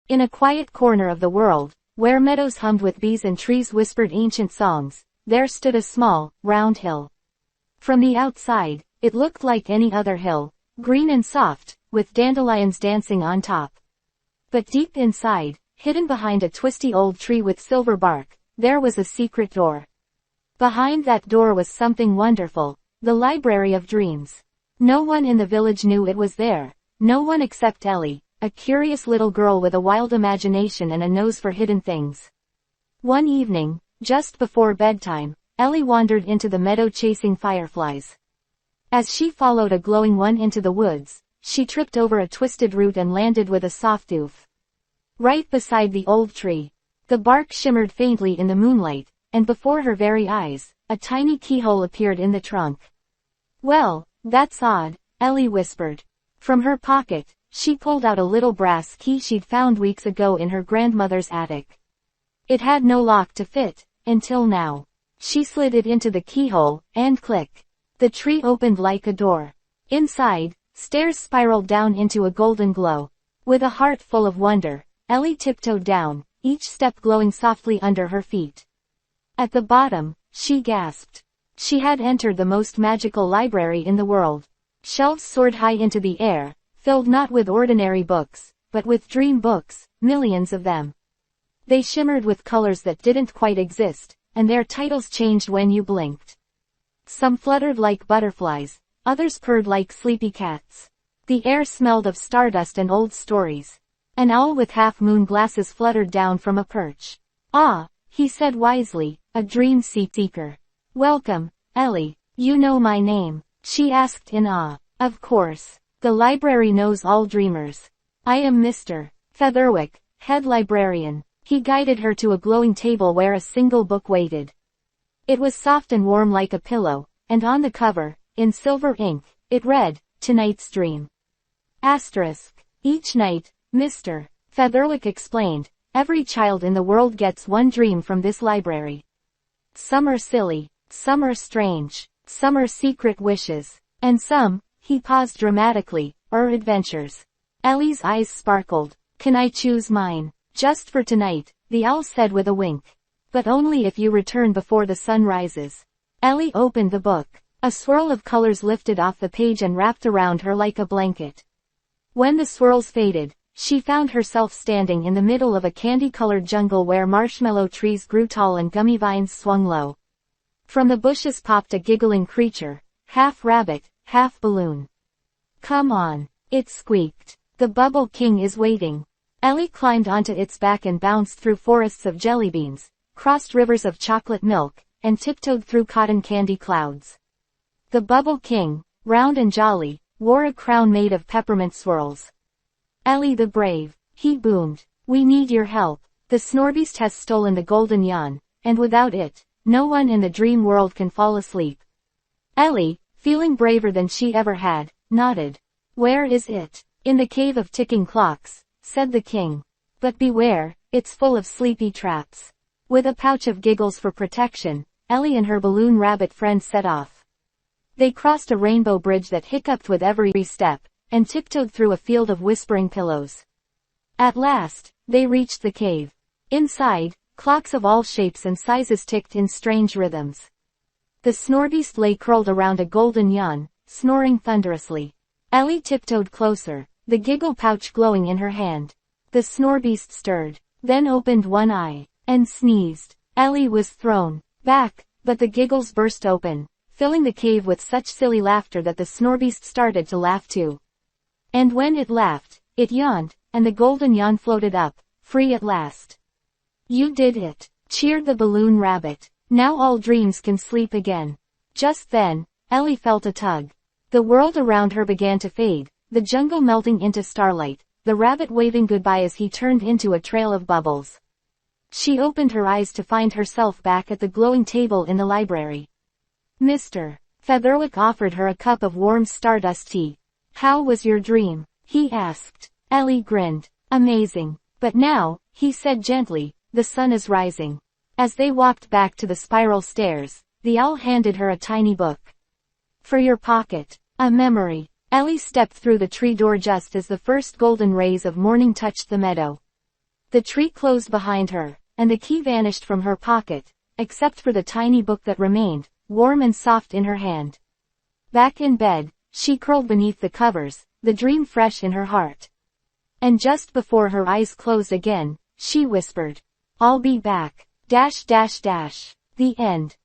In a quiet corner of the world, where meadows hummed with bees and trees whispered ancient songs, there stood a small, round hill. From the outside, it looked like any other hill, green and soft, with dandelions dancing on top. But deep inside, hidden behind a twisty old tree with silver bark, there was a secret door. Behind that door was something wonderful, the Library of Dreams. No one in the village knew it was there, no one except Ellie, a curious little girl with a wild imagination and a nose for hidden things. One evening, just before bedtime, Ellie wandered into the meadow chasing fireflies. As she followed a glowing one into the woods, she tripped over a twisted root and landed with a soft oof. Right beside the old tree. The bark shimmered faintly in the moonlight, and before her very eyes, a tiny keyhole appeared in the trunk. "Well, that's odd," Ellie whispered. From her pocket, she pulled out a little brass key she'd found weeks ago in her grandmother's attic. It had no lock to fit, until now. She slid it into the keyhole, and click. The tree opened like a door. Inside, stairs spiraled down into a golden glow. With a heart full of wonder, Ellie tiptoed down, each step glowing softly under her feet. At the bottom, she gasped. She had entered the most magical library in the world. Shelves soared high into the air, filled not with ordinary books, but with dream books, millions of them. They shimmered with colors that didn't quite exist, and their titles changed when you blinked. Some fluttered like butterflies, others purred like sleepy cats. The air smelled of stardust and old stories. An owl with half-moon glasses fluttered down from a perch. "Ah," he said wisely, "a dream seeker. Welcome, Ellie. You know my name?" she asked in awe. "Of course. The library knows all dreamers. I am Mr. Featherwick, head librarian." He guided her to a glowing table where a single book waited. It was soft and warm like a pillow, and on the cover, in silver ink, it read, "Tonight's Dream." Asterisk. Each night, Mr. Featherwick explained, every child in the world gets one dream from this library. Some are silly, some are strange, some are secret wishes, and some, he paused dramatically, are adventures. Ellie's eyes sparkled. "Can I choose mine?" "Just for tonight," the owl said with a wink. "But only if you return before the sun rises." Ellie opened the book. A swirl of colors lifted off the page and wrapped around her like a blanket. When the swirls faded, she found herself standing in the middle of a candy-colored jungle where marshmallow trees grew tall and gummy vines swung low. From the bushes popped a giggling creature, half rabbit, half balloon. "Come on," it squeaked. "The Bubble King is waiting." Ellie climbed onto its back and bounced through forests of jelly beans, crossed rivers of chocolate milk, and tiptoed through cotton candy clouds. The Bubble King, round and jolly, wore a crown made of peppermint swirls. "Ellie the Brave," he boomed, "we need your help. The Snorbeast has stolen the golden yawn, and without it, no one in the dream world can fall asleep." Ellie, feeling braver than she ever had, nodded. "Where is it?" "In the cave of ticking clocks," said the king. "But beware, it's full of sleepy traps." With a pouch of giggles for protection, Ellie and her balloon rabbit friend set off. They crossed a rainbow bridge that hiccuped with every step, and tiptoed through a field of whispering pillows. At last, they reached the cave. Inside, clocks of all shapes and sizes ticked in strange rhythms. The Snorbeast lay curled around a golden yawn, snoring thunderously. Ellie tiptoed closer, the giggle pouch glowing in her hand. The Snorbeast stirred, then opened one eye, and sneezed. Ellie was thrown back, but the giggles burst open, filling the cave with such silly laughter that the Snorbeast started to laugh too. And when it laughed, it yawned, and the golden yawn floated up, free at last. "You did it," cheered the balloon rabbit. "Now all dreams can sleep again." Just then, Ellie felt a tug. The world around her began to fade, the jungle melting into starlight, the rabbit waving goodbye as he turned into a trail of bubbles. She opened her eyes to find herself back at the glowing table in the library. Mr. Featherwick offered her a cup of warm stardust tea. "How was your dream?" he asked. Ellie grinned. "Amazing. But now," he said gently, "the sun is rising." As they walked back to the spiral stairs, the owl handed her a tiny book. "For your pocket. A memory." Ellie stepped through the tree door just as the first golden rays of morning touched the meadow. The tree closed behind her, and the key vanished from her pocket, except for the tiny book that remained, warm and soft in her hand. Back in bed, she curled beneath the covers, the dream fresh in her heart. And just before her eyes closed again, she whispered, "I'll be back. The end.